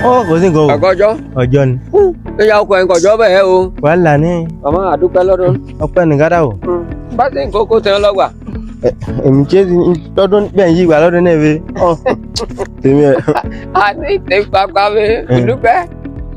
Ô, có gì ngủ? Ọgọ́jọ́. Ọjọ́ ni. Ṣé ya ọkọ̀ ẹ̀ kọjọ́ bẹ́ẹ̀ o? Wàhálà ni. Màmá àdúpẹ́ lọ́dún. Ọpẹ́ nìkan dà o. Bá ṣe ń kókó tẹ̀ ọ́ lọ́gbà. Èmi ṣe tọdún bẹ́ẹ̀ yí ìgbà lọ́dún náà fi. Tèmi ẹ̀. A ní ìtẹ̀pàpà mi ìdúpẹ́.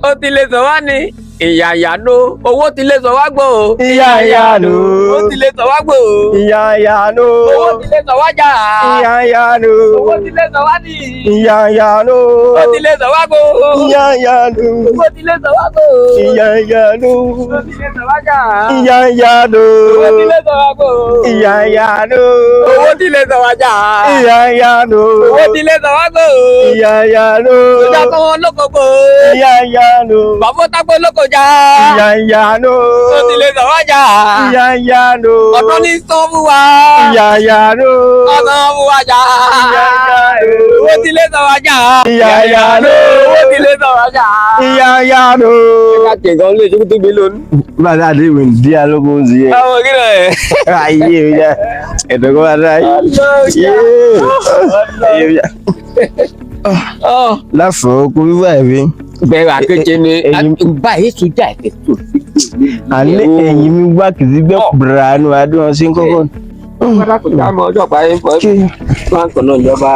Ó ti lè sọ wá ní ìyá ìyànú. Owó ti lè sọ wá gbò o. Ìyá ìyànú. Ó ti lè sọ wá gbò o. Ìyá ìyànú. Owó ti lè sọ wá jà. Ìyá ìyànú. Owó ti lè sọ wá ní. Ìyá ìyànú. Ó ti lè sọ wá gbò o. Ìyá ìyànú. Owó ti lè sọ wá gbò o. Ìyá ìyànú. Owó ti lè sọ wá jà. Ìyá ìyànú. Owó ti lè sọ wá gbò o. Ìyá ìyànú. Owó ti lè sọ wá jà. Ìyá ìyànú. Owó ti lè sọ wá gbò o. Ìyá ìyànú. Ìjà kan wọn lóko gbò o. Ìyá ìyànú. Bàbá tágbó lóko jà. Ìyá ìyànú. Ó ti lè sọ wá jà. Ìyá ìyànú. Ọ̀tọ̀ ní sọ fún wa. Ìyá ìyànú. Ọ̀tọ̀ fún wa jà. Ìyá ìyànú. Owó ti lè sọ wá jà. Ìyá ìyànú. Owó ti lè sọ wá jà. Ìyá ìyànú. Ká tiẹ̀ gan lè ṣubú tó gbé lónìí. Bàtà àti ìwé ní alógún sí ẹ. Àwọn kí náà ẹ̀. Ayé mi já. Ẹ̀dọ̀kọ́ bá dá yé. Ayé mi já. Láfọ̀ọ́ kó wíwá ẹ̀mí. Bẹ̀rẹ̀ àkéjẹ ni báyìí sójà ẹ̀fẹ̀ tó. Àní ẹ̀yìn mi wá kìí gbẹ́ bùránù adúlọ́ sí kọ́kọ́. Bọ́dà kò dá mọ́ ọjọ́ parí fọ́ báńkì náà ìjọba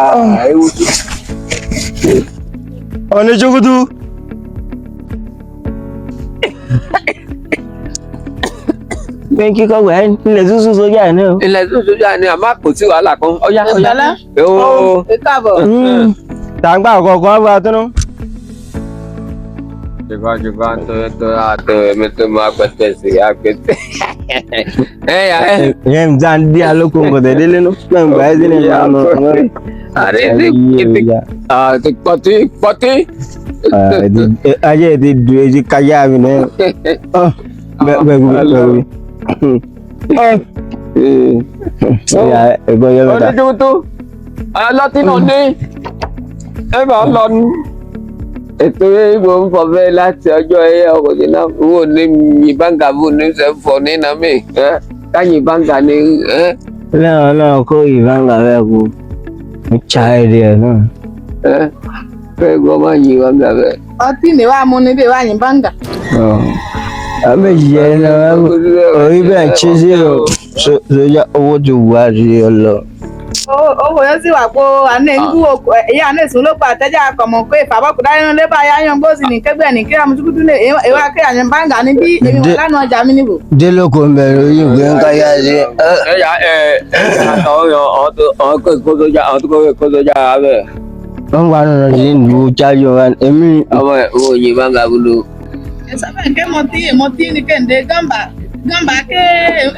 ewu tó. Ọ̀nà ìjókòtò. Bẹ́ẹ̀ kíkọ́ wẹ̀ ilẹ̀ tútù sójà náà. Ilẹ̀ tó sójà ni àmọ́ kò sí wàhálà kan. Ọ̀yá ọ̀yá. Ó káàbọ̀. Tàǹgbà kọ̀ọ̀kan wá tó náà. Juga to mi to ma pete si apete. Ya Yẹn jan di alókun kò tẹ̀lé lẹ́nu. Pẹ̀lú ìgbà ẹ̀sìn ní ìyá ọmọ. are ti poti. Ayé ti du èjì káyà mi náà. Bẹ́ẹ̀ni. Ẹ̀gbọ́n yẹn mẹ́ta. Oníjútó ọlọ́tí náà ní ẹ bá lọ ní. Ètò ìbò ń fọ bẹ́ẹ̀ láti ọjọ́ ẹ̀yẹ ọkùnrin náà wò ní mi báńgà bò ní sẹ́fọ̀ ní nàmì káyìn báńgà ní. Lẹ́wọ̀n náà kó ìbáńgà bẹ́ẹ̀ kú. Mo ṣá èdè ẹ̀ náà. Fẹ́ gbọ́ máa yin báńgà bẹ́ẹ̀. Ọtí ni wàá mú níbí wàá yín báńgà. Àmì ìyẹn náà orí bẹ́ẹ̀ ṣe sí sójà owó ti wà sí ọ lọ. Owó yẹn sì wà pé àná ìlú ìyá àná ìsún ló pa àtẹ́jà kọ̀mọ̀ pé ìfàbọ́kù dáná ló bá yáyan bó sì ní kẹ́gbẹ́ ní kí àmútukútú lè èwe akéyà yẹn báńgà ní bí èmi wọn lánàá ọjà mi níbò. Délókò ń bẹ̀rẹ̀ oyún ìgbé ń káyà sí. Àwọn kó sójà abẹ́. Wọ́n wà nínú sí ìlú chájọ wa èmi. Ọmọ ẹ̀ owó yin báńgà bolo. Ẹ sábà ń ké mọtí ní kéde gánbà ké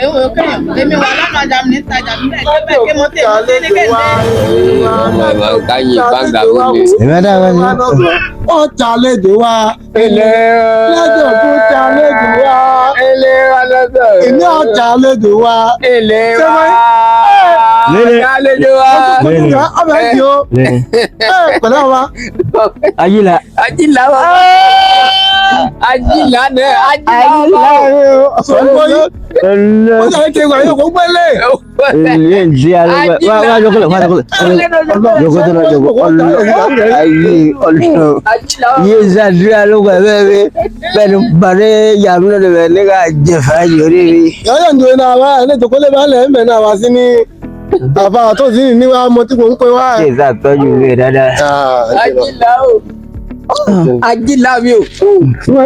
èwe kéèyàn èmi wọn lánàá ọjà mi ní tajà mi bẹ́ẹ̀ ké mọtí ní kéde. Káyìn báńgà bolo. Ìmẹ́ta wọn ni. Ọjà lédè wa. Ilé Lẹ́jọ̀ tó jà lédè wa. ilé wa lọ́dọ̀. Ìní ọjà lédè wa. Ilé wa. Lélẹ̀. Àlejò wa. Lẹ́nu. Ọbẹ̀ yìí o. Pẹ̀lú wa. Ayíla. Ajílá wa. Ajílá náà. Ajílá wa. Sọ̀rọ̀ yìí. Ó yẹ kí wà yóò kó gbélé. Ilé ìdí alẹ́ wá jókòó wá jókòó. Jókòó tó náà jókòó. Ayé ọlọ́run. Ajílá wa. Yé Zadira ló gbà bẹ́ẹ̀ bẹ́ẹ̀ ni bàrẹ́ yàrá náà bẹ́ẹ̀ ní ká jẹ̀fà yọrí rí. Yọ̀ọ́yọ̀ ń dúró náà wá ní ìtòkólé bá lẹ̀ ń bẹ̀ náà wá sí ní àbá tó sì ní wá mọ tí kò ń pè wá. Ṣé ìsàtọ́jú rẹ̀ dáadáa? Ajílá o. Ajílá mi o. Ṣé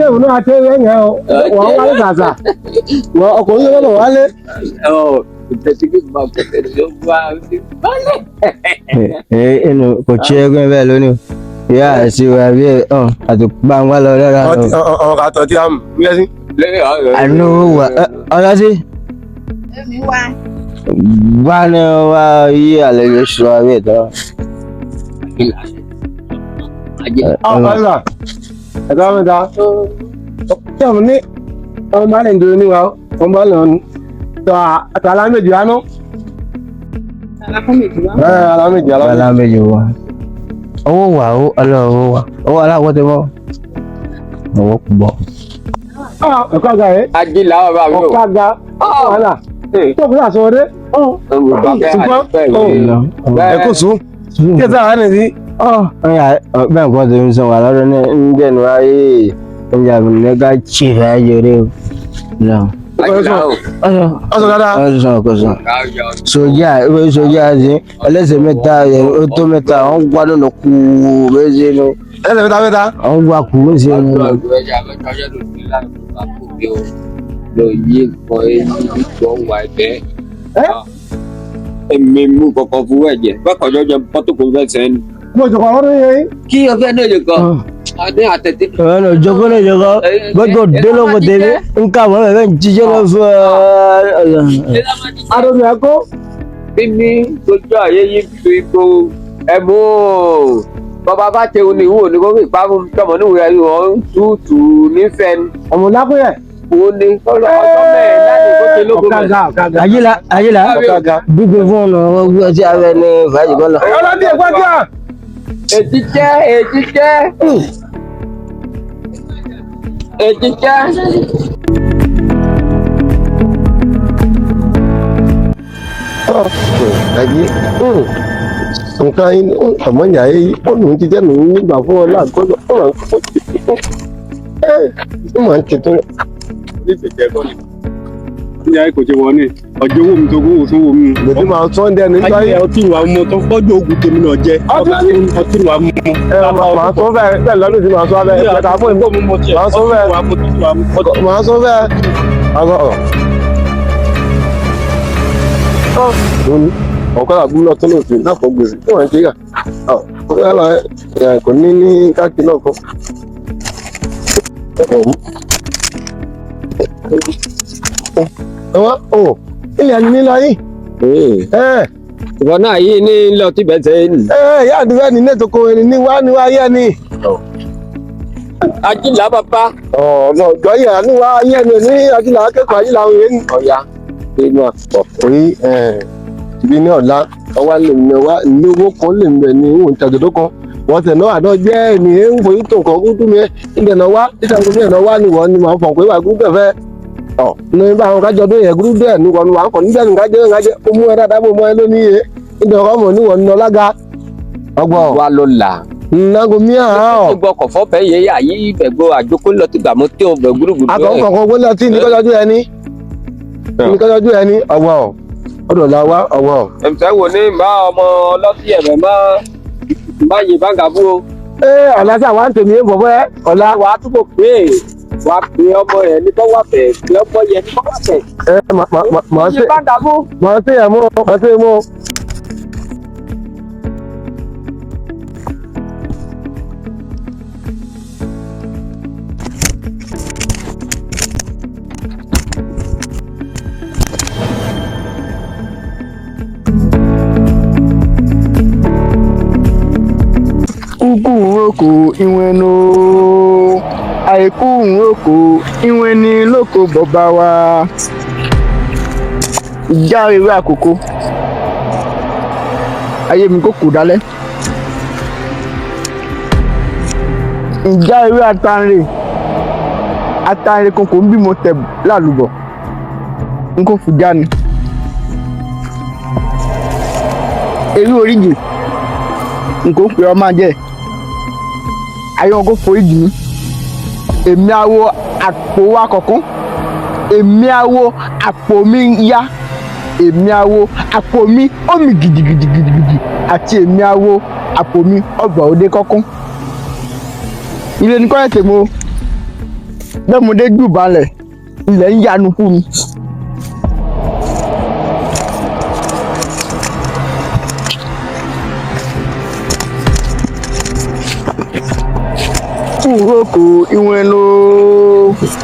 ìwúná àti ẹ̀yẹ yẹn o? Wọ́n wálé sàṣà. Wọ́n ọkùnrin yóò bọ̀ wálé. Ìtẹ̀síkì máa pẹ̀tẹ̀ tó bá ti balẹ̀. Inú kò ṣe ẹgbẹ́ bẹ́ẹ̀ lónìí. Ìyá àti ìwà bí àti gbangba lọ lọ́ra. Ọ̀rọ̀ àtọ̀ tí a mú yẹ́ sí. Àánú wà ọ̀rọ̀ sí. Èmi wá. Wá ní wá yí àlejò sọ àbí ìtọ́. Ọ̀rọ̀ ẹ̀dá mẹ́ta. Ṣé ọmọ ní ọmọ bá lè dúró níwá ọmọ bá lè ọ̀nù? Àtàlà méjì wá nú. Àtàlà méjì wá. Àtàlà méjì wá. Owó wà ọlọ́run wà. Owó aláwọ̀ tẹ bọ́. Owó kù bọ̀. Ẹ̀kọ́ àga rẹ̀. Ajílá wa bá mi o. Ọ̀pá àga. Wàhálà. Tó kúrò àsọ̀rọ̀dé. Ṣùgbọ́n ẹ̀kọ́ sùn. Kí ẹ sáà wá nìyí. bẹ́ẹ̀ nǹkan tó ń sọ wà lọ́dọ̀ ní ǹjẹ́ ní wáyé ǹjẹ́ àbí nígbà tí ìfẹ́ ayẹyẹ rẹ̀ ọsọ dáadáa. ọsàn sójà ìwé sójà sí ẹlẹ́sẹ̀ mẹ́ta ó tó mẹ́ta wọ́n gbá lọ́nà kú bẹ́ẹ̀ sí inú. ẹsẹ̀ mẹ́ta. wọ́n gbá kú bẹ́ẹ̀ sí inú. lọ yí nǹkan ẹni tó wà ẹgbẹ́ èmi mú kankan fún ẹ̀jẹ̀ bákan jọjọ pọ́tòkò fẹ́ sẹ́ni. mo jọ̀kọ̀ ọ̀rọ̀ yẹn. kí ọfẹ́ náà lè kọ́ adé àtẹ̀tẹ̀. ọ̀nà ìjọba náà yẹ kọ́ gbọ́dọ̀ délé kò tẹ̀lé nǹkan àwọn ẹ̀fẹ́ jíjẹ́ lọ fún adóbi ẹ̀kọ́. kí ni sojú ayé yìí fi kó ẹ̀mú bàbá bá ṣe òní ìwò ní kókè ìpamọ́ tọmọ níwèé ayé wọn tútù nífẹ̀ẹ́ ni. ọmọ lápẹ́yẹ. òun ni ọjọ́ mẹ́rin láti kókè lóko mẹ́rin. ayíla gbígbé fún ọ̀nà ọgbẹ́ tí a rẹ̀ ní fàájì bọ́lá. ọlọ́dún ẹ̀kọ́ tí a. èjì jẹ́. Àjí nǹkan àmọ́ ìyá yìí ó lòun ti jẹ́ lòun nígbà fún ọ láàgbọ́dọ̀ ó máa ń kó ó máa ń tètè rẹ̀. ní ìtẹ̀jẹ́ kọ́ ni ìyá kò ṣe wọ́n ní ọjọ́ owó mi tó gbówó tó wò mí. lèdí máa tọ́ ń dẹni nígbà yìí. ọtí ìwà mọ tó gbọ́dọ̀ ogun tèmi náà jẹ́ ọtí ìwà mọ. màá sọ bẹ́ẹ̀ lọ́dún tí màá sọ bẹ́ẹ̀ ẹ̀ka fún ìmọ̀ màá sọ bẹ́ẹ̀ màá sọ bẹ́ẹ̀ ọgọ́ ọ̀kọ́ àbúrò tó lòsì lápò gbèsè tí wọ́n ń kíkà kò ní ní káàkiri náà kọ́. ilé ẹni nílò yìí. ìwọ náà yìí ní lọ tí bẹ́ẹ̀ sẹ́yìn. ìyá àdúrà ní nẹ́tọ̀kọ ẹni ní wá yẹ́ ni. ajílà bàbá. ọ̀nà ọ̀jọ́ yìí àánú wá yẹ́ ni ní ajílà akẹ́kọ̀ọ́ ajílà òun yẹn. ọ̀ya inú àpọ̀ orí ibi ní ọ̀la ọwá lè mẹ wá ní owó kan lè mẹ ní ìwọ̀n ìtàgédó kan wọ́n tẹ̀ náà àdán jẹ́ ẹni ń foyín tó nǹkan gúdú mi ìdènà wá ìṣàkóso ìdènà wá ni wọ́n ni màá fọ̀n pé wà gúdú ẹ̀fẹ́ ní bá àwọn kájọ tó yẹ gúdú ẹ̀ ní wọ́n wà ń kọ̀ níbẹ̀ ní kájọ kájọ ó mú ẹ dáadáa bó mọ ẹ lónìí yẹ ìdènà ọmọ ní wọ́n ní ọlága ọgbọ́n wa ló là. nago miya ó gbọ́ kọ̀fọ́ fẹ́ yẹ yà yí ìbẹ̀gbọ́ àjókò lọ ti gbà mọ́ tí ó bẹ̀ gbúdúgbùdú ẹ̀. akọ̀kọ̀ gbọ́dọ̀ tí ní kọ́jọ́jú ẹni ọgbọ́n ọdọ̀ la wá ọwọ́. ẹ̀mùsẹ̀ wo ní bá ọmọ ọlọ́tí ẹ̀rẹ̀ má yí báńgà bú o. ọ̀la tí àwọn àǹtẹ̀mí ń bọ̀bọ̀ ẹ́ ọ̀la. wà á túbọ̀ pé wà á pè ọmọ rẹ̀ ní kọ́ wà bẹ̀ pé ọmọ yẹn ní kọ́ wà bẹ̀. yí báńgà bú. màá ṣe yẹ mọ́ màá ṣe mọ́. ukwu nroko inwe no àìkú nroko inwe ni lóko bọba wa ìjà ewé àkókò ayé mi kò kù dálẹ̀ ìjà ewé atanre kan kò ń bímọ tẹ lálùbọ n kò fìjà ni ewé oríjì n kò pè ọ máa jẹ ayé wọn kò forí jì mí èmi awo àpò wa kọ̀ọ̀kan èmi awo àpò mi yá èmi awo àpò mi omi gidigidigidi àti èmi awo àpò mi ọgbà òde kọ́kún ilé ní kọ́lẹ̀ tèmo bẹ́ẹ̀ mo dé jù balẹ̀ ilẹ̀ ń yanu fún mi. nroko inwe no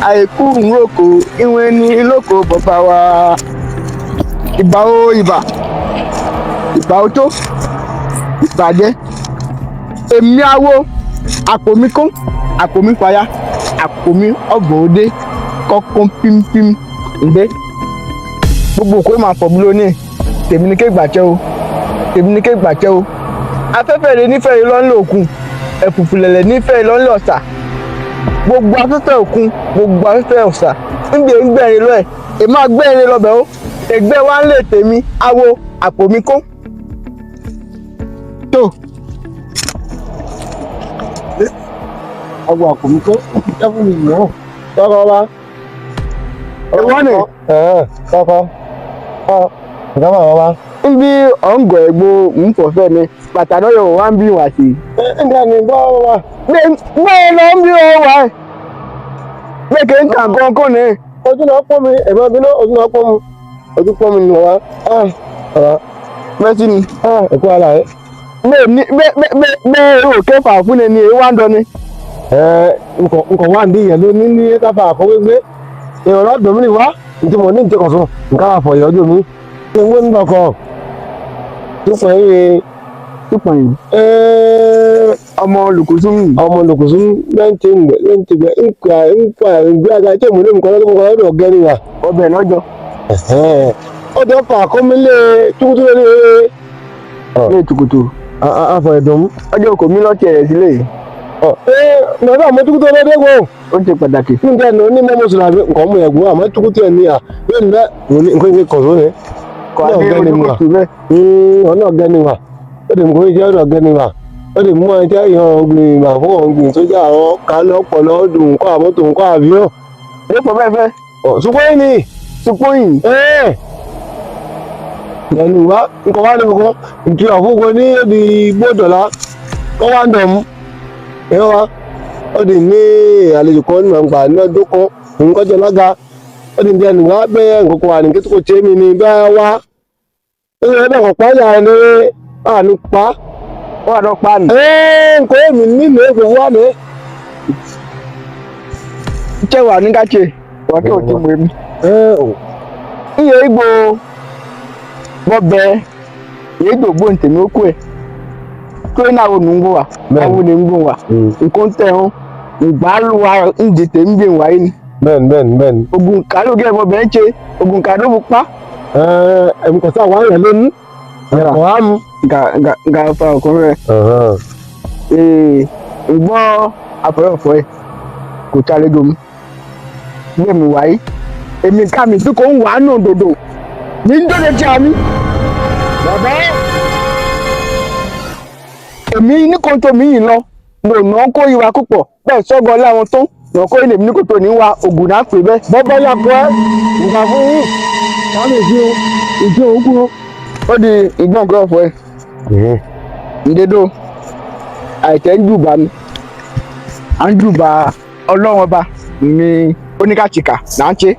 àìkú nroko inwe ni lóko bàbá wa ìbà ó ìbà ó tó ìbàjẹ́ èmi awo àpò mi kún àpò mi fàyà àpò mi ọgbọ̀n òde kọ́kún pímpím ǹdẹ́ gbogbo òkú máa fọ̀ mí lónìí tèmi ní ké gbàjẹ́ o afẹ́fẹ́ rẹ nífẹ̀ẹ́ lọ́nlẹ̀ òkun ẹ̀fùfùlẹ̀lẹ̀ nífẹ̀ẹ́ lọ́nlẹ̀ ọ̀sà gbogbo afẹ́fẹ́ òkun gbogbo afẹ́fẹ́ ọ̀sà ńgbè ń gbẹ̀rin lọ́ẹ̀ èmi àgbẹ̀rin lọ́bẹ̀ ó ẹgbẹ́ wa ń lè tèmi awo àpò mi kó tó àwọn àkòmí tó jẹ́ fún mi yìí tọ́kọ wá. Ìwọ ni? Tọ́kọ. Nǹkan máa wá. Ń bí ọ̀ǹgọ̀ ẹ̀gbọ́ ń fọ̀fẹ́ ni pàtàkì ọ̀yọ̀ wá ń bí wà sí. Ǹjẹ́ ni bọ́ wá? Bẹ́ẹ̀ lọ ń bí ọ wá. Bẹ́ẹ̀ kì í kà kọ́ńkọ́ ni. Ojú náà pọ́n mi, ẹ̀gbọ́n mi náà ojú náà pọ́n mi. Ojú pọ́n mi nù wá. Bẹ́ẹ̀ sí ni. Ẹ̀kú ara rẹ̀. Bẹ́ẹ̀ rò kẹfà fún ni èyí wá ń dán ni. Nǹkan wá ń dín yẹn ló ní káfà àkọ́wé gbé. Ìrọ̀lọ́ dòmìnì wá. Ǹjẹ́ mo ní ìjọkọ̀sùn? Nǹkan àfọ̀ ìyọ́jú mi. Ṣé wọ́n ń bọ̀kọ̀? Túpọ̀ yìí. Túpọ̀ yìí. Ọmọ olùkùsùn. Ọmọ olùkùsùn lẹ́ǹtì gbẹ nkwa ìgbé aga tí èmi lè mú kọ́lọ́dún kọ́lọ́dún ọ̀dọ̀ ọ̀gẹ́ni wa. Ọbẹ̀ lọ́jọ́. Ọjọ́ fà kọ́mílé tukutu lé ní tukutu. Afọ ẹ̀dùn. Ọjọ́ kò mí lọ́tì ẹ̀rẹ̀ sílẹ̀ yìí. Nàbẹ́ àmọ́ tukutu ọlọ́dẹ́ wo. Ó ṣe pàtàkì. Nígbà tí ní mọ́mọ́ sọ̀rọ̀ àbí nǹkan ọmọ ẹ̀gbọ́n àmọ́ tukutu ẹ̀ ní à bẹ́ẹ̀ ni bẹ́ẹ̀ nǹkan ìwé kọ̀ọ̀sọ́ rẹ̀. Kọ̀ àbí olùkùsù bẹ́ẹ̀. Ọ̀nà ọ̀gẹ́ni wa. Ó lè mú kó iṣẹ́ ọ̀dọ̀ ọ̀gẹ́ni wa. Ó lè mú ẹjẹ́ ìhàn ọ̀gbìn ìgbà fún ọ̀gbìn tó jẹ́ àwọn kálọ̀ ọ̀pọ̀lọ́ ọdún nǹkan àmọ́tò nǹkan àbíyàn. Èèpọ̀ bẹ́ẹ̀ fẹ́. Ṣùgbọ́n ní. Ṣùgbọ́n yìí. Ìyẹnu wa nǹkan wá ní kankan ìtì àfúnko ní èdè gbọ́dọ̀lá kọ́ wá ń dọ̀ mú. Ẹ̀yọ́ wa ó di ní àlejò kan nínú àgbà ní ọdún kan nǹkan jẹ lága. Ó di ní ẹnu wá bẹ́ẹ̀ nǹkan kan wà ní kíkó tẹ́ mi ní bẹ́ẹ̀ wá. Ó yẹ kí ọ̀pá yà ẹni àánú pa. Wọ́n àdọ́ pa nù. Nǹkan èmi nílò ègbò wá mi. Ṣé wà ní káṣe? Wà kí o ti mú mi. Iye Igbo bọ́bẹ̀ yé gbogbo ntẹ̀mí ó kú ẹ̀. Kí ó náà wò ní ń gbó wa? Àwọn ní ń gbó wa. Nǹkan tẹ̀ hàn. Ìgbàlùwà ń dìtẹ̀ ń gbé wáyé ni. Bẹ́ẹ̀ni. Ogun ká ló gẹ́ bọ́bẹ̀ ń ṣe. Ogun ká ló mú pa. Ẹ̀mí kò sáà wá yẹn lónìí. Ẹ̀kọ́ á mú. Ga fa ọkùnrin rẹ̀. Ìgbọ́ àfọ̀yọ̀fọ̀ ẹ̀ kò ṣàlejò mi. Gbé mi wáyé. Èmi ká mi tí kò ń wà nù dòdò. Ní dòdò tí a mi. Bàbá. Èmi ní kòtò mi yìí lọ. Lònà kó ìwà púpọ̀. Bẹ́ẹ̀ sọ́gọ́ láwọn tó. Lọ́nà kó ilé mi ní kòtò ní wa ògùn náà pè bẹ́ẹ̀. Bọ́bọ́ yà kọ́ ẹ́. Nǹkan fún yín. Wọ́n lè fi ìjọ ògùn. Ó di ìgbọ̀n gọ́ọ̀fọ̀ ẹ̀. Ìdédò àìtẹ́ ń jùbà mi. À ń jùbà ọlọ́run ọba ní oníkàchìkà là ń ṣe.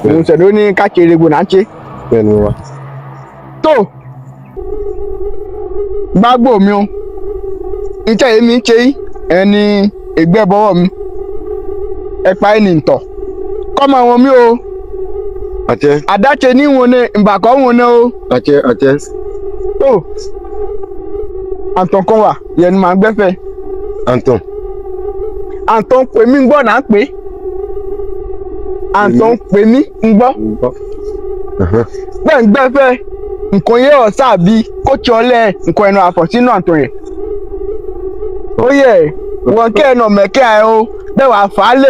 Ìrìnsẹ̀dọ̀ oníkàchìrègbò là ń ṣe. Bẹ́ẹ̀ni wa. Tó gbágbó mi o. Ìtẹ́ èmi ṣe ẹni ẹgbẹ́ bọ́wọ́ mi. Ẹ̀pà ẹni ntọ̀. Kọ́mọ àwọn mi o. Àtẹ. Àdáṣe ní wọn ni ìbàkọ́ wọn ni o. Àtẹ. Tó àǹtọ̀ kan wà yẹn ni màá gbẹ́fẹ̀. Àǹtọ̀. Àǹtọ̀ ń pè mí ń gbọ́ náà pé. Àǹtọ̀ ń pè mí ń gbọ́. Bẹ́ẹ̀ ń gbẹ́fẹ̀ nǹkan yẹ ọ̀sá bíi kó tí ọlẹ́ nǹkan ẹnu àfọ̀ sínú àǹtọ̀ yẹn. Ó yẹ wọn kẹ́ ẹnu ọ̀mẹ̀kẹ́ ẹ o bẹ́ẹ̀ wàá fà á lè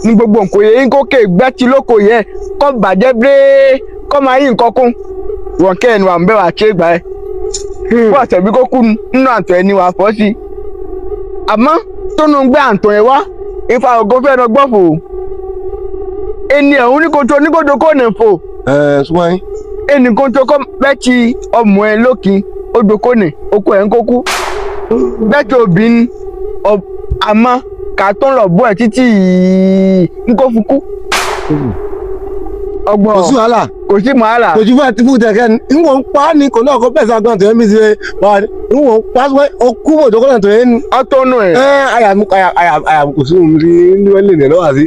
ní gbogbo nǹkan yẹn kó kè gbẹ́tì lóko yẹ kó bàjẹ́ bẹ́ẹ̀ kó máa yí nǹkan kún. Wọn kẹ́ ẹnu àmì bẹ́ẹ̀ wàá ṣe é gbà ẹ́. Fún ọ̀sẹ̀ bí kò kú nínú àǹtọ̀ ẹni wàá fọ́ sí. Àmọ́ tó nu gbé àǹtọ̀ yẹn wá ifá ògo fẹ́ lọ gbọ́ fò. Ẹni ẹ̀hún ní kòtò kò ní fò. Ṣùgbọ́n yín. Ẹni kòtò kò bẹ́ẹ̀tì ọmọ ẹ lókin odò kò ní oko ẹ̀ ń kókú. Bẹ́ẹ̀tì obìnrin àmọ́ kà tó ń lọ bọ́ ẹ̀ títí ń kó fukú. Ọgbọ́n Kò sí wàhálà. Kò sí wàhálà. Kò ju fún àti fún tẹ̀kẹ́ ni. Ìwọ̀n pa á ní kò náà kó bẹ́ẹ̀ sàgbọ́n tó yẹn mi ti rẹ̀ wá. Ìwọ̀n pa á sọ pé okú mọ̀ tó kọ́ tó yẹn ni. Ọtọ́nù ẹ̀. Àyàmú kò sí omi rí ní wọ́n lè nẹ̀ lọ́wọ́ àti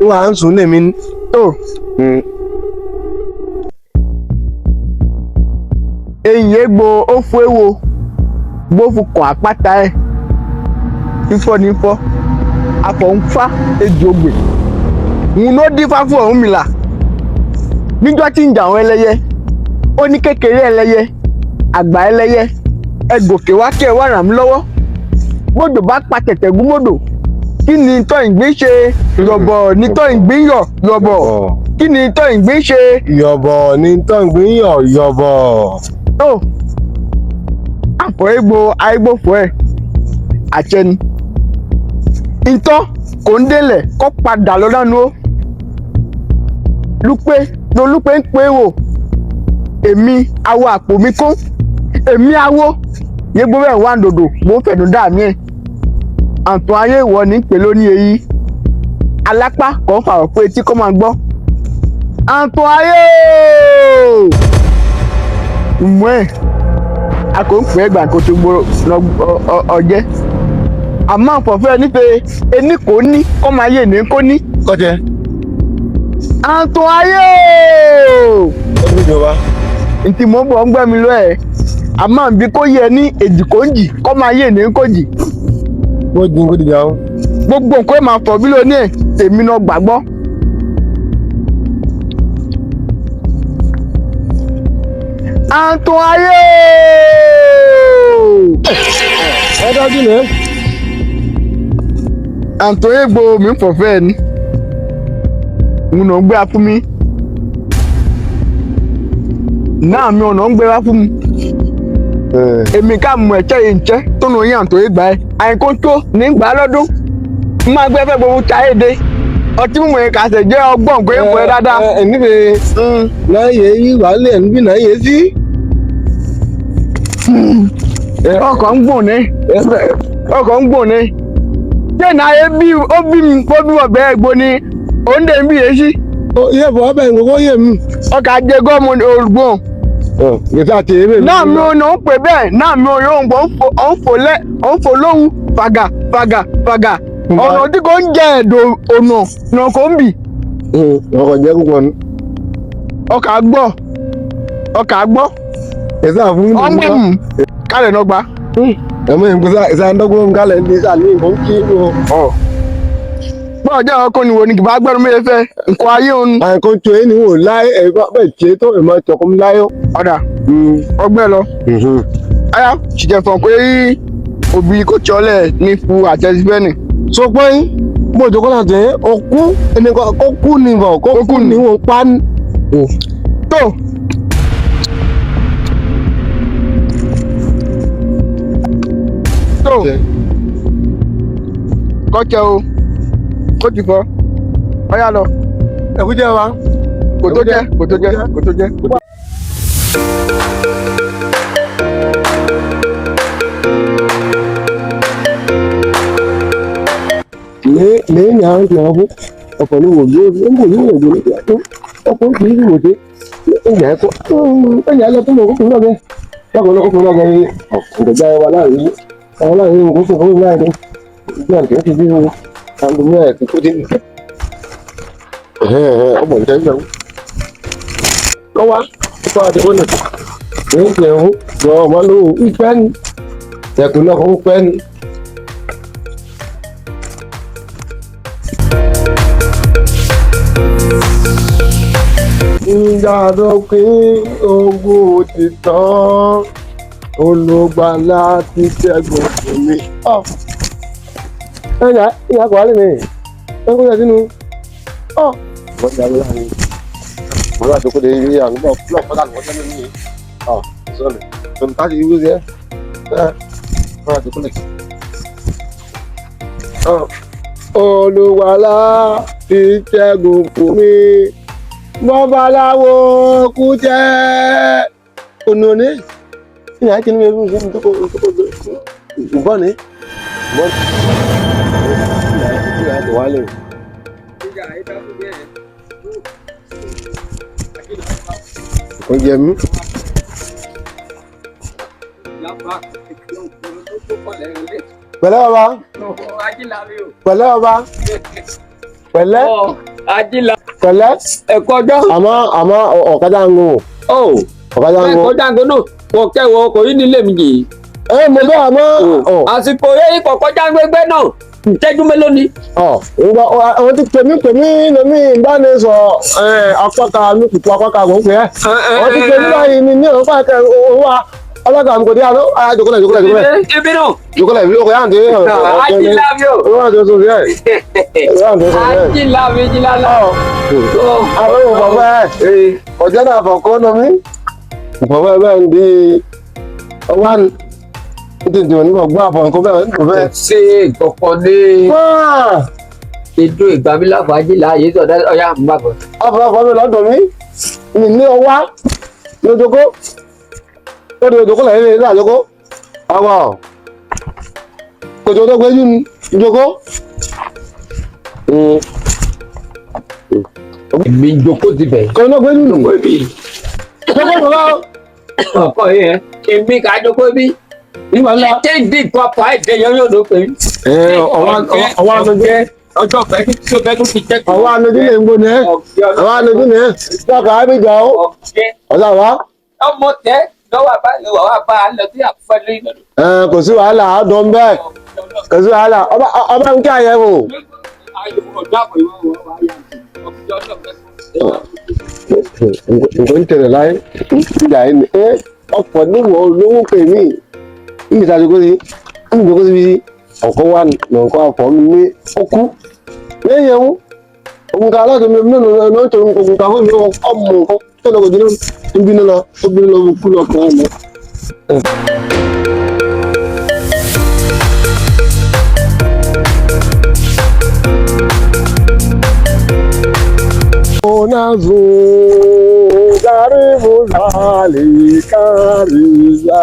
ìwà ń sùn lèmi ní. Tó. Eyín egbò ó fún ewo gbó fún kàn àpáta ẹ̀. Fífọ́ ní fọ́. Afọ̀ ń fá ejò gbè. Òun ló dífá fún Ọ̀rúnmìlà. Níjọ́ tí ń jà àwọn ẹlẹ́yẹ. Ó ní kékeré ẹlẹ́yẹ. Àgbà ẹlẹ́yẹ. Ẹ gòkè wá kí ẹ wá ràn mí lọ́wọ́. Bódò bá pa tẹ̀tẹ̀ gún bódò. Kí ni tọ́ ìgbín ṣe? Yọ̀bọ̀ ni tọ́ ìgbín yọ̀ yọ̀bọ̀. Kí ni tọ́ ìgbín ṣe? Yọ̀bọ̀ ni tọ́ ìgbín yọ̀ yọ̀bọ̀. Tó àpò egbò àìgbòfò ẹ̀ àṣẹni. ìtọ́ kò ń délẹ̀ kó padà lọ dánú ó lúpẹ́ lolúpẹ́ ń pé wò èmi awo àpò mi kún èmi awo yé gbogbo ẹ̀ wá dòdò mo fẹ̀dùn dà mí ẹ̀ àǹtọ̀ ayé ìwọ ní pè lóní èyí alápá kan fàrọ̀ pé etí kò máa gbọ́ àǹtọ̀ ayé mú ẹ̀ a kò ń pè é gbà kó tó gbó ọjẹ́ àmọ́ àpọ̀fẹ́ nífẹ̀ẹ́ ẹni kò ní kó máa yé ní kó ní. kọ́tẹ́. àǹtọ̀ ayé ọdún ìjọba. ntí mo bọ̀ ń gbẹ́ mi lọ ẹ̀ àmọ́ bí kò yẹ ní èjì kò ń jì kó máa yé ní kó jì. wọ́n dín kó dìjà o. gbogbo nǹkan máa fọ̀ bí lóní ẹ̀ tèmi náà gbàgbọ́. àǹtọ̀ ayé. ẹ dájú ni. àǹtọ̀ egbò mi ń fọ̀fẹ́ ni mo nà ń gbé afún mi náà mi ò nà ń gbé afún mi èmi ká mú ẹ̀chẹ́ yìí ń chẹ́ tó nà yín àǹtọ̀ ìgbà ẹ̀ àyìnkó tó ní gbà lọ́dún máa gbé fẹ́ gbogbo ta èdè ọtí mímu yẹn kàṣẹ jẹ́ ọgbọ́n kó yẹn pọ̀ ẹ́ dáadáa. ẹ nífẹ̀ẹ́ náà yẹ yí wàhálẹ̀ ẹ̀ níbí náà yẹ sí. ọkọ̀ ń gbọ̀n ní ọkọ̀ ń gbọ̀n ní ṣé náà yẹ bí ó bí mi kó bí wọ̀ bẹ́ẹ̀ gbó ni òǹdè ń bí yé sí. iye bọ̀ ọ́bẹ̀ nǹkan yé mi. ọkọ̀ ajé gọ́ọ̀mù olùgbọ̀n. yẹtà tẹ ẹ bẹ́ẹ̀. náà mi ò nà ń pè bẹ́ẹ̀ náà mi ò yóò ń gbọ́ ń fò lóhùn fàgà fàgà fàgà ọ̀nà tí kò ń jẹ́ ẹ̀dọ̀ ọ̀nà náà kò ń bì. ọkọ̀ jẹ́ kúkọ ní. ọkọ̀ àgbọ̀ ọkọ̀ àgbọ̀ ẹ̀sà fún mi. ọmọ mi kálẹ̀ náà gbà. ẹ̀mọ́ ìgbésà ẹ̀sà ń kálẹ̀ ní ìsàlẹ̀ nǹkan kí ó. bọ́ọ̀ jẹ́ ọkọ̀ ni wo ni kì bá gbẹ́rù mi fẹ́ nǹkan ayé òun. àìkọ́ tó yé ni wò láyé ẹ̀ bẹ́ẹ̀ tiẹ̀ tó ẹ̀ máa tọkọ mi láyọ̀. ọ̀dà ọgbẹ́ lọ. ayá ṣìjẹ́ fún ọ pé òbí kò tiọ́lẹ̀ ní fún àtẹ̀sífẹ́nì. sọ pé bó jókòó náà tẹ̀ ọkú ẹnìkan kó kú ni bọ̀ kó kú ni wọ́n pa ní. tó tó kọ́kẹ́ o kó ti fọ́ ọyá lọ. ẹ̀kú jẹ́ wa. kò tó jẹ́ kò tó jẹ́ kò tó jẹ́. ní nhà ń tẹ̀ ọ́ fún ọkọ̀ ní wòlé ń bò ní ìrìnàjò ní ìyá tó ọkọ̀ kì í rí wòlé ẹ̀yà ẹ̀kọ́ ẹ̀yà ẹ̀lẹ́ tó mọ̀ kókò náà bẹ́ẹ̀ lọ́kọ̀ lọ́kọ̀ náà bẹ́ẹ̀ ọ̀gbẹ̀dá ẹwà láàrin àwọn láàrin nǹkan fún ọkọ̀ láàrin ìgbà kìí ti bí wọn àgbẹ̀mọ́ ẹ̀ kí tó dé ọmọ ìjẹ́ ìgbà lọ́wọ́ ọkọ̀ àdéhùn náà ní ìpẹ̀hún lọ ọmọ lóhùn ìpẹ́ ní ẹ̀kùn náà kọ́ pẹ́ ní. Ìjàdókín ogun ti tán olùgbàlà ti ṣẹ́gun fún mi. Ẹ̀yà ìyá kò wálé mi ẹ̀kọ́ yẹ sínú. Wọ́n ti àgbẹ̀ láàrin wọ́n láti kó de ilé àwọn ọmọ fúlọ̀ pátá lọ́wọ́ tẹ́lẹ̀ ní sọ́ọ̀lù tó ń káàkiri ìwé rẹ̀ wọ́n láti kó lè. Olùgbàlà ti ṣẹ́gun fún mi. Babaláwo kú jẹ́ ọ̀nà ní ìyá kí ni mi rú sí tó kó ìbọn ní. Ìyá kò wálé. Ó jẹ mí. Pẹ̀lẹ́ bàbá. Pẹ̀lẹ́ bàbá. Pẹ̀lẹ́. Pẹ̀lẹ́. ẹ̀kọ́ ọjọ́. àmọ́ ọ̀kadà ń gùn. ọ̀kadà ń gùn. ẹ̀kọ́ jágónò wọ́n kẹ́wọ́ ọkọ̀ yìí nílé mi jì. mo bẹ́ àmọ́. àsìkò yẹ́yìn kọ̀ọ̀kan jágbégbé náà ìtẹ́jú mélòó ni. àwọn ti pèmí lómi ìbánisọ̀ apáka mi kùtù apáka mò ń pè é. wọ́n ti pèmí báyìí ní ọ̀rọ̀ pàkẹ́ owó ọlọ́gà mi kò dé àná. jòkólẹ̀. ibi náà. jòkólẹ̀ bí ọkọ̀ yá ń dé. ajílábí o. ajílábí. àwọn òbọ̀bọ̀ ọ̀jẹ́ náà fọ̀kọ́ nù mí. òbọ̀bọ̀ bẹ́ẹ̀ ń di ọwọ́ tètè wọn nígbà gbọ́ àpọ̀ nǹkan bẹ́ẹ̀ nǹkan bẹ́ẹ̀. ṣé ìkọ̀kan ní ìdún ìgbàmí láfàájì láàyè sọ̀dá ọ̀yá àmúgbàgbọ́. afọlọfọ mi lọ́dọ̀ mi ní ọwá lójoko ó di òjòkó lẹ́yìn ní àjòkó àwọn kòtò tó gbé yún ìjòkó. èmi ń jókòó ti bẹ̀. kòtò tó gbé yún jókòó ibi. jókòó tó lọ. ọkọ yẹn èmi kà á jókòó ibi. ìgbà ńlá. ṣé ìdí ìpapà èdè yẹn yóò ló pè mí. ọwọ́ àlejò ọjọ́ fẹ́ kí tí o fẹ́ kó fi jẹ́ kí. ọwọ́ àlejò lè ń gbóni ẹ́ ọwọ́ àlejò lè ń tọ́ka àbíjà ó ọ̀sà wá. ọmọ tẹ lọ́wọ́ àbáyọ wà wá bá a lọ sí àfẹ́lẹ́ ìlọ́dún. kò sí wàhálà àádọ́ ń bẹ́ẹ̀ kò sí wàhálà ọba ń kí àyẹ̀wò. nǹkan ń tẹ̀lé láyé ìjà ẹni ọ̀pọ̀ níwọ̀ olówó pè mí níbi tá a jókòó sí níbi jókòó síbi ọ̀kọ́ wà nǹkan àfọ̀ mi ní ọkú lẹ́yìn ẹ̀hún òun ká aláàtọ̀ mi nínú ọ̀nà tó ń kọ̀ọ̀kan ká fún mi ọmọ nǹkan tó lọ́kọ̀ jù náà ń bínú lọ ó bínú lọ kú lọ́kàn ọmọ. Nazo karibu zali kariza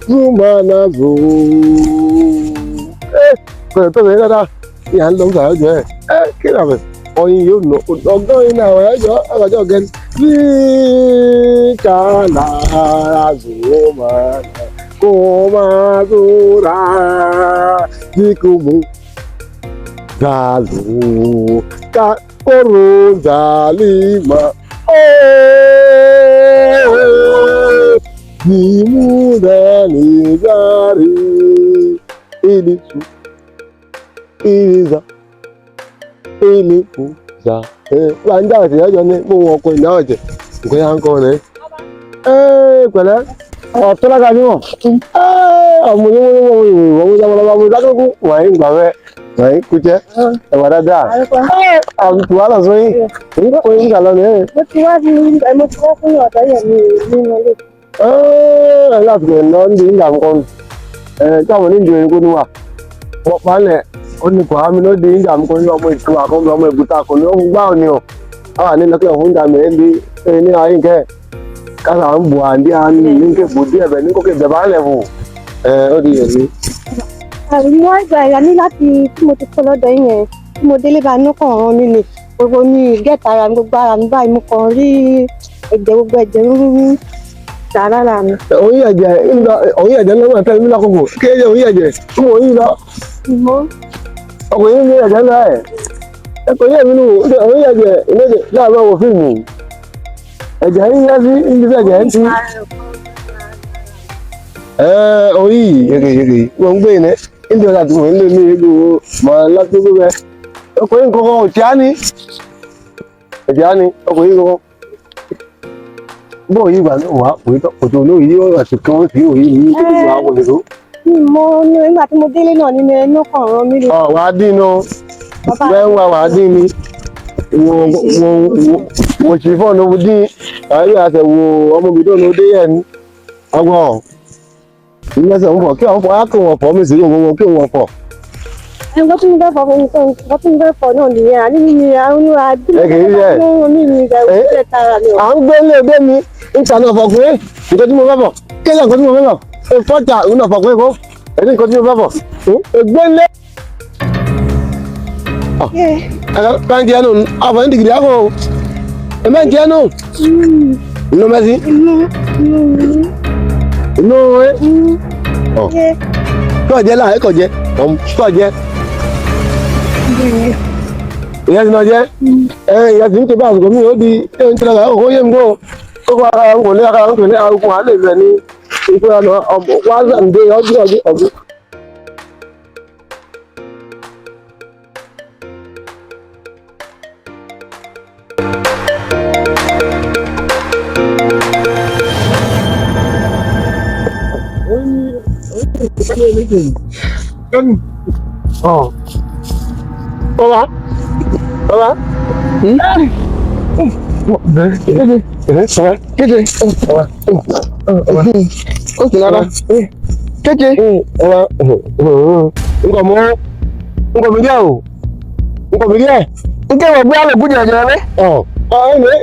zuma nazo. Kò tó bẹ̀rẹ̀ dáadáa ní à ń lọ sàrẹ́ jọ ẹ̀ kí ni àbẹ̀ ọyìn yóò nà ọgọ́ iná àwọn ẹ̀jọ́ àgbàjọ́ gẹ́ni bí kàlà zuma kò máa zura bí kò mú galu ká. Koro zalima ni muda ni zari ilisu iliza ilifu za wanda àti ẹjọ ní mo wọn ọkọ ìdáwọ jẹ nǹkan yà ń kọ rẹ pẹ̀lẹ́ ọtọlága ni wọn ọmọ onímọ̀ ìwọ̀n ìwọ̀n ìjọba ọmọ ìdákẹ́kù wọ̀nyí ń gbà wẹ́ wọ̀nyí kú jẹ́ ẹ̀wà dáadáa àbùkù wà lọ́sọ yìí èyí kò yín kà lọ́nà ẹ̀. mo ti wá fún ọ̀dọ́ yẹn ní nínú ilé. láti pè lọ ní ìgbà nǹkan tí àwọn onídìí oyin kò ní wà wọ́n palẹ̀ ó ní kò ámi ló di ìgbà nǹkan ní ọmọ ìtura kan ọmọ ìbúta kan ní ọmọ gbáà ni ọ àwọn àní lọ́kẹ́ ọ̀hún ìjà mẹ́rin bí ní ayé kẹ́ kásà ń bù àndí àní ní kéèkó díẹ̀ bẹ̀ ní kókè bẹ̀ bá lẹ̀ fò ó di yẹn ní. mo àgbà ẹ̀yà ní láti tí mo ti kọ́ lọ́dọ̀ yẹn tí mo délé bá inú kan ràn mí ni gbogbo ní gẹ́ẹ̀tì ara mi gbogbo ara mi báyìí mo kàn rí ẹ̀jẹ̀ gbogbo ẹ̀jẹ̀ rúrú dà lára mi. òun ẹ̀jẹ̀ lọ́wọ́ ẹ̀fẹ́ mi lákòókò kéèyàn òun ẹ̀jẹ̀ tí mo yí lọ. ọkùnrin ní ẹ̀jẹ̀ ńlá ẹ̀ ẹ̀kọ́ yẹ̀ mí nù òun ẹ̀jẹ̀ ìlẹ́jẹ̀ láàárọ̀ wọ fíìmù ẹ̀jẹ̀ ń yá sí ibi ẹ̀jẹ̀ ń ti. orí yèrè wọn ń gbé iná níbi ọ̀sà tí wọ́n ń lé ní ìlú màá lágbègbè rẹ̀ ọkùnrin kankan ọ̀tí á ní ẹ̀jẹ̀ á ní ọkùnrin kankan bó yí ìgbà náà wá òjò olóyè yóò rà sí kí wọ́n sì òye yìí tó ti wà wọlé tó. mo ní nígbà tí mo délé náà nínú ẹnu kan ràn mí lọ. wà á dín náà bẹ́ẹ̀ wà á dín ní wò sí fọ́ọ̀nù dín àárí àtẹ̀wò ọmọbìnrin ló dé yẹn ní ọgbọ̀n ìgbésẹ̀ ń fọ̀ kí wọ́n fọ̀ á kí wọ́n fọ̀ mí sí òun kí wọ́n fọ̀. nǹkan tí mo fẹ́ fọ fún nǹkan tí mo fẹ́ fọ náà nìyẹn àní mi ni àwọn àdúgbò mi ni ìgbà tara mi. à ń gbé ilé ẹgbẹ́ mi níta náà fọ pé nǹkan tí mo fẹ́ fọ̀ kéèyàn nǹkan tí mo fẹ́ fọ̀ fọ́jà òun náà fọ pé kó ẹni nǹkan tí mo fẹ́ fọ̀ ẹgbẹ́ ilé. báńkì ẹnu àfọ̀ ní dìgìdì àfọ̀ ẹ báńkì ẹnu inú mẹ́sì inú ẹ tó ọ̀jẹ́ láà ẹ̀kọ́ jẹ́ tó ọ̀jẹ́ ìyá ti náà jẹ́ ìyá ti ń tẹ́ bá àsìkò mi ó di ẹ̀yìn tí lára ó yé mi kó kó ara ń kò ní ara ń kò ní arúgbó alẹ́ rẹ̀ ní ìfúra náà ọmọ wá sàǹdé ọdún. Baba. Baba. Kéde. Ó sì lára. kéje. Nǹkan mọ́ nǹkan mi díẹ̀ o nǹkan mi díẹ̀. Nke wọ̀ bí alẹ́ gúdì ọ̀jọ̀ rẹ̀.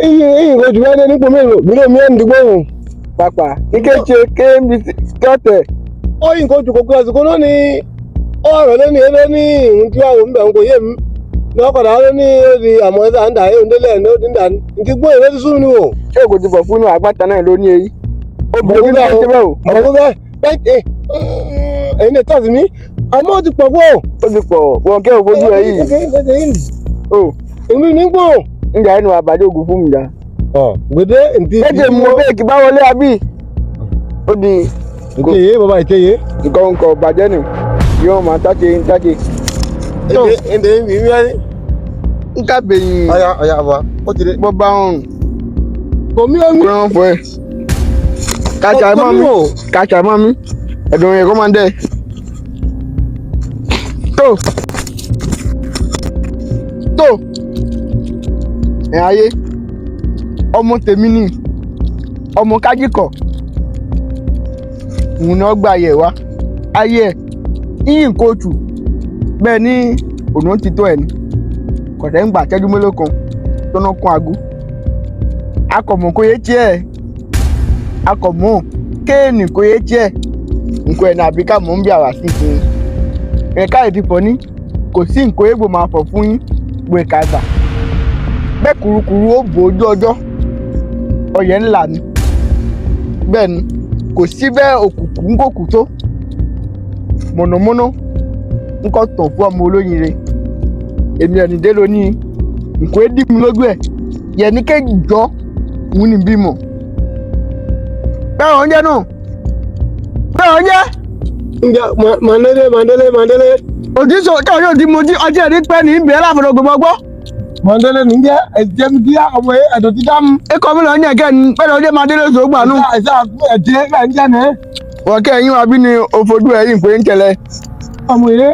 Iye ìwé jù wẹ́n nípò mélòó mi ló mi ẹ̀ ń dìgbò o. Pàpà ìkéje KMBC kọ́tẹ̀. Ó yìí nǹkan jù kókó àsìkò náà ni ọ̀rọ̀ lónìí ẹ lóní ìhun tí àwọn òǹbẹ̀ ń kò yé mi. Ní ọkọ̀dà lóní èdè àmọ́ ẹ̀sà ń dà ẹ̀ ń délẹ̀ ní ó ti ń dà ní. Nkí gbọ́ ìwé ti sún ni o. Ṣé kò ti bọ̀ fún inú àgbàtà náà lóní èyí? Obìnrin náà ti bẹ̀ o. Ọ̀rọ̀ gbogbo ẹ̀ ẹ̀yin lè tọ́sí mi. Àmọ́ ó ti pọ̀ pọ̀. Ó ti pọ̀ wọn kẹ́ òfojú ẹ̀ yìí. O èmi ní gbọ́. ǹjà ẹnu àbàdé ògùn fún mi jà. Gbèdé ntí. Kéje mo bẹ́ẹ̀ kí bá wọlé àbí. Ó di. Ìkéyé bàbá ìkéyé. Nǹkan bàjẹ́ nì. Yóò máa táke. Ẹ̀ndẹ̀ mi wíwá. Nǹka bẹ̀yìn. Ọ̀yà àbá ó ti dé. Bọ́ bá ọ̀run. Kò mí omi. Kúrọ̀ fún ẹ. Kàchà mọ́ mi. Ẹ̀dùn yẹn kó máa ń dẹ̀. Tó. Ẹ̀ ayé. Ọmọ tèmi ni. Ọmọ kájíkọ̀. Òun náà gbà yẹ̀ wá. Ayé ẹ̀. Yíyìn kóòtù. Bẹ́ẹ̀ ni òun ti tó ẹ̀ ni. Kọ̀tẹ́ ń gbà tẹ́jú mélòó kan. Tó ná kún aago. Akọ̀mọ̀ kò yé tiẹ̀. Akọ̀mọ̀ kéènì kò yé tiẹ̀. Nǹkan ẹ̀ nàbí ká mọ̀ ń bí àwà sí fún un. Ẹ̀ka ìdìpọ̀ ní kò sí nǹkan égbò máa fọ̀ fún yín gbé kàgbà. Bẹ́ẹ̀ kùrukùru ó bò ojú ọjọ́. Ọyẹ̀ ńlá ni. Bẹ́ẹ̀ ni kò sí bẹ́ẹ̀ òkùnkùn ń gòkù tó. Mọ̀nàmọ́ná ń kọ́ tàn fún ọmọ olóyin re. Èmi ẹ̀nì dé lónìí. Nǹkan é dì mí lójú ẹ̀. Yẹ̀ni kéjì jọ́ òun ní bímọ. Bẹ́ẹ̀ oúnjẹ náà. Bẹ́ẹ̀ oúnjẹ. Ǹjẹ́ Mandele. Òjísọ káwọn yóò di mojí ọjọ́ ẹ̀rí pẹ́ ní ìbẹ̀rẹ̀ láàfin gbogbo ọgbọ́. Mandele níjẹ́ ẹ̀jẹ̀ mi díẹ̀ ọmọ ẹ̀dọ̀ ti dá mu. Ikọ̀ mi lọ ní ẹ̀kẹ́ ni pẹ́lú ọjọ́ máa délé oṣù gbà nù. Ẹ̀sẹ̀ ẹ̀jẹ̀ ẹ̀ ń jẹ́ ní. Wọ́n kẹ́ ẹ̀yìn wa bí ni òfojú ẹ̀yìn pé ń tẹ̀lé. Ọmọ ilé.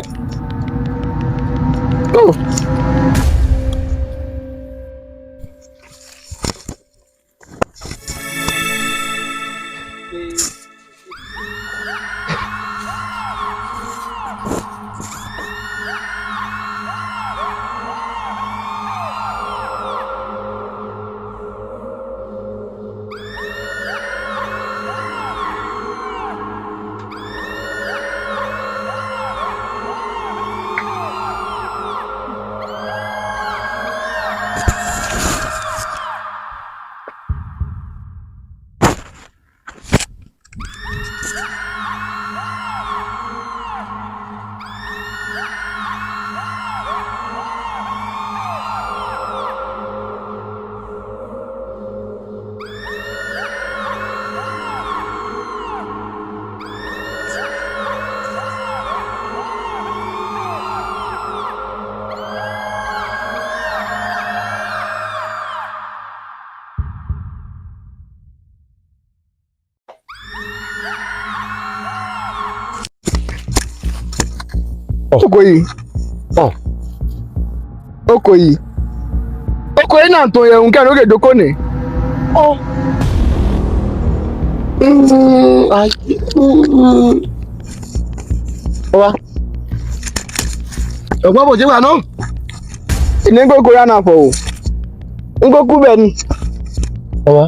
Okoyi. Okoyi náà tó yẹ nǹkan lókè dókó ni. Ọba. Ọgbọ́n bò ṣe wà náà. Ìní gbogbo ya náà fọ̀ o. Ń gbókú bẹ́ẹ̀ ni. Ọba.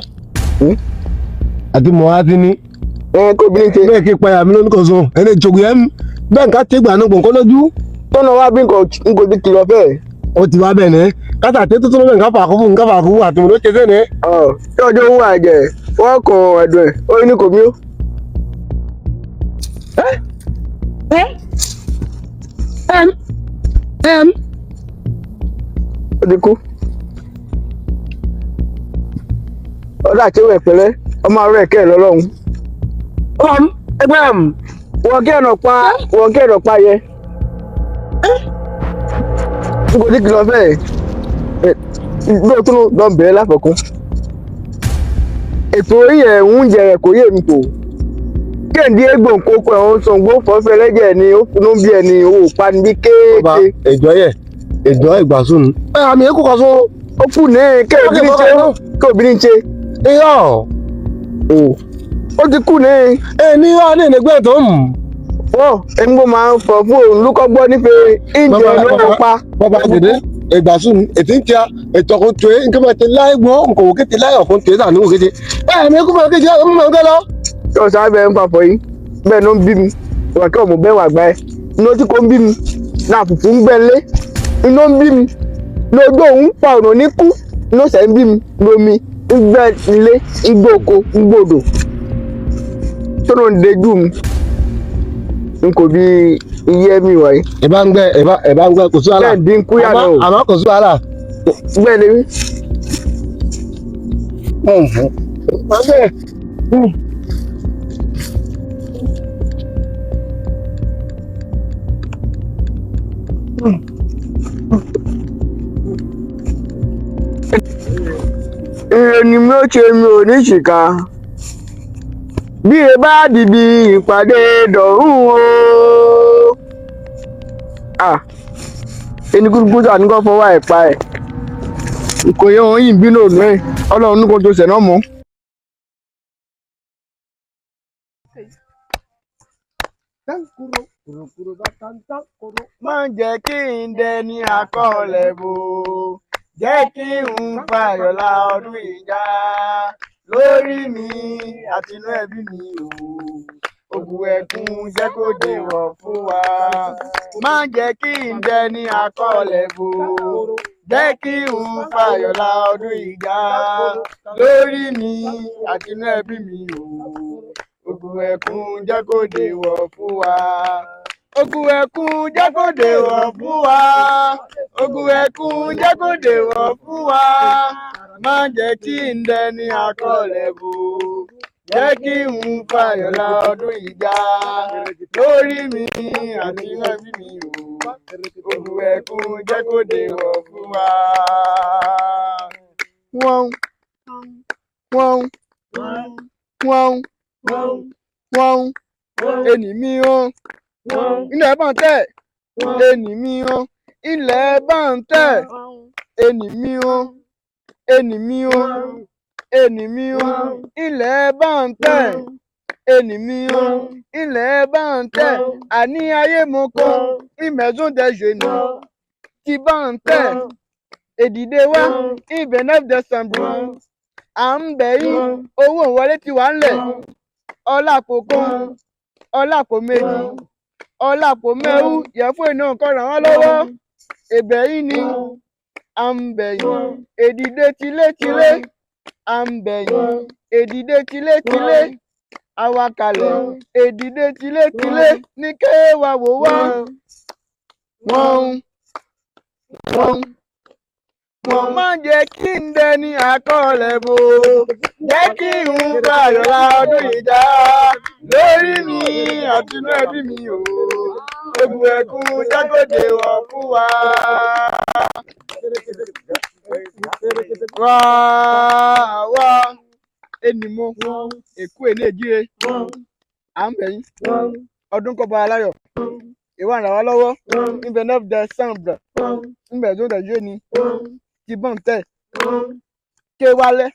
Àti mọ̀ á ti ní. Kò bí ní ṣe. Bẹ́ẹ̀ kí payà mi lónìí kan sọ. Ẹni ìjòkó yẹn bẹ́ẹ̀ nǹkan ti gbà náà gbọ̀ǹkan lójú. Tọ́nà wá bí nǹkan kò ti kìlọ̀ fẹ́. Ó ti wá bẹ́ẹ̀ ní. Kátà tètè tó lọ́wọ́ nǹkan fà kó fún nǹkan fà kó wà tó ló ṣe sẹ́ni. Ṣé ọjọ́ ń wà ẹ̀jẹ̀ wọ́n kàn ẹ̀dùn ẹ̀ ó ní kò mí ó. Ó ti kú. Ọ̀dà àti ìwẹ̀ pẹ̀lẹ́ ọmọ àárọ̀ ẹ̀kẹ́ ẹ̀ lọ́lọ́run. Ẹgbẹ́ Wọ́n kí ẹ̀nà pa yẹ. N kò ní kìlọ̀ fẹ́ bí o tún lọ bẹ̀rẹ̀ láfọ̀kún. Ètò yẹ oúnjẹ rẹ̀ kò yé mi kò. Kéǹdé egbò nkókó ẹ̀ ń sọ̀ngbó fọ́fẹ́ lẹ́jẹ̀ ni ó finú bí ẹ̀ ni owó pani bí kéèké. Ẹjọ́ ìgbàsónù. Àmì èkó kan só. Ó kù ní kéòbí ṣe. Iyọ̀. Ó ti kù ní. Ní wá ní ìnẹgbẹ́ tó ń. wọ́n ẹni bó máa ń fọ fún òun lúkọ́ gbọ́ nífẹ̀ẹ́ ìjẹ́ ló pa. bàbá gèdè ìgbàsùn ètí ń tíya ètò ọkùn tó ń kébà tẹ láì gbọ́ nǹkan òkè tẹ láì ọkùn tẹ sànú òkè tẹ mi kú máa kéde ọmọ máa ń kẹ́ lọ. yóò sábà bẹ́ẹ̀ ń papọ̀ yìí bẹ́ẹ̀ ló ń bí mi ìwà kí ọmọ bẹ́ẹ̀ wà gbá ẹ inú tí kò ń bí mi náà fùfú ń gbẹ́ lé inú ń bí mi lójú òun pa ọ̀nà ní kú inú sẹ́ ń bí mi lomi ń gbẹ́ ilé ń gbé oko ń gbòdò tó ló ń dejú mi n kò bí iye mi wáyé. ẹ bá ń gbẹ kò sí wàhálà bẹ́ẹ̀ dín kú yàrá o àmọ́ kò sí wàhálà. bẹ́ẹ̀ ni mí. Ìròyìn mi ó ṣe mi ò ní ṣìkà bí e bá dìbì ìpàdé dọ̀rùn o. Ẹni gúdúgúdú àní kò fọwọ́ ẹ̀ pa ẹ̀ kò yẹ wọn yìí bínú òun ẹ̀ ọlọ́run ní kò tó ṣẹ̀ náà mọ́. Má jẹ́ kí n dẹni àkọọ́lẹ̀ bò jẹ́ kí n fàyọ̀lá ọdún ìjà lórí mi àtinú ẹbí mi o. Ògùn ẹkún jẹ́ kó dèwọ̀ fún wa. Má jẹ́ kí n dẹni àkọọ́lẹ̀ bò jẹ́ kí n fàyọ̀lá ọdún ìjà lórí mi àtinú ẹbí mi o. Ògùn ẹkún jẹ́ kó dèwọ̀ fún wa. Ògùn ẹkún jẹ́ kó dèwọ̀ fún wa. Ògùn ẹkún jẹ́ kó dèwọ̀ fún wa. Má jẹ́ kí n dẹni àkọọ́lẹ̀ bò jẹ́ kí n fàyọ̀lá ọdún ìjà lórí mi àti ẹbí mi o. Ògùn ẹkún jẹ́ kó dèwọ̀ fún wa. Wọ́n ẹni mi o ilẹ̀ bá ń tẹ̀ ẹni mi o ilẹ̀ bá ń tẹ̀ ẹni mi o ẹni mi o ẹni mi o ilẹ̀ bá ń tẹ̀ ẹni mi o ilẹ̀ bá ń tẹ̀ àní ayé mo kọ́ ìmẹ̀sùn dẹ̀ṣẹ̀ nù tí bá ń tẹ̀ èdìdé wá ibẹ̀ náà dẹ̀sánbù à ń bẹ̀ yín owó ìwọlé ti wà ń lẹ̀ ọlápò kan ọlápò méjì ọlápò mẹ́wú yẹ fún iná nǹkan ràn wọ́n lọ́wọ́ ẹ̀bẹ̀ yìí ni à ń bẹ̀ yín èdìdé tilétilé à ń bẹ̀ yín èdìdé tilétilé àwàkalẹ̀ èdìdé tilétilé ní kéwà wò wá wọ́n má jẹ́ kí n dẹni àkọọ́lẹ̀ bò jẹ́ kí n fàyọ̀lá ọdún ìjà lórí mi àtinú ẹbí mi o. Ògùn ẹkún jẹ́ kó dèwọ̀ fún wa. Wá ẹnì mo èkú ẹni èjìre à ń bẹ̀ yín ọdún kọ́ bá aláyọ̀ ìwà ràn wá lọ́wọ́ níbẹ̀ náà dẹ̀ sàǹbẹ̀ níbẹ̀ tó dẹ̀ yé ni ti bọ́n tẹ̀ ké wálẹ̀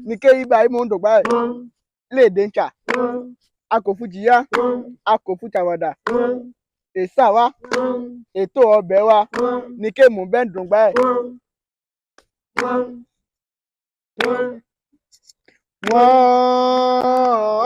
ní ké ibà yìí mò ń dògbà ẹ̀ léde ń kà a kò fún jìyà a kò fún tàwàdà èsà wa ètò ọbẹ̀ wa ní ké mò ń bẹ́ ń dògbà ẹ̀. Wọ́n